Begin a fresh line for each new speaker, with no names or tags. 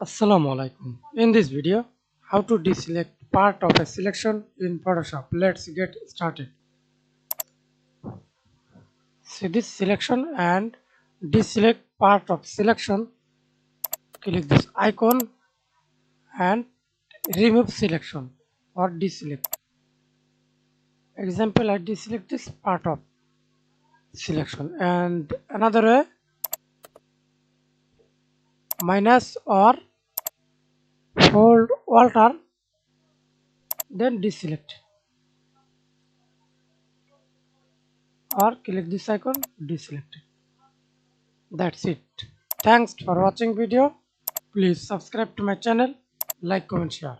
Assalamu alaikum. In this video, how to deselect part of a selection in Photoshop. Let's get started. See this selection and deselect part of selection. Click this icon and remove selection or deselect. Example, I deselect this part of selection, and another way, minus or hold Alt then deselect, or click this icon, deselect it. That's it. Thanks for watching video. Please subscribe to my channel, like, comment, share.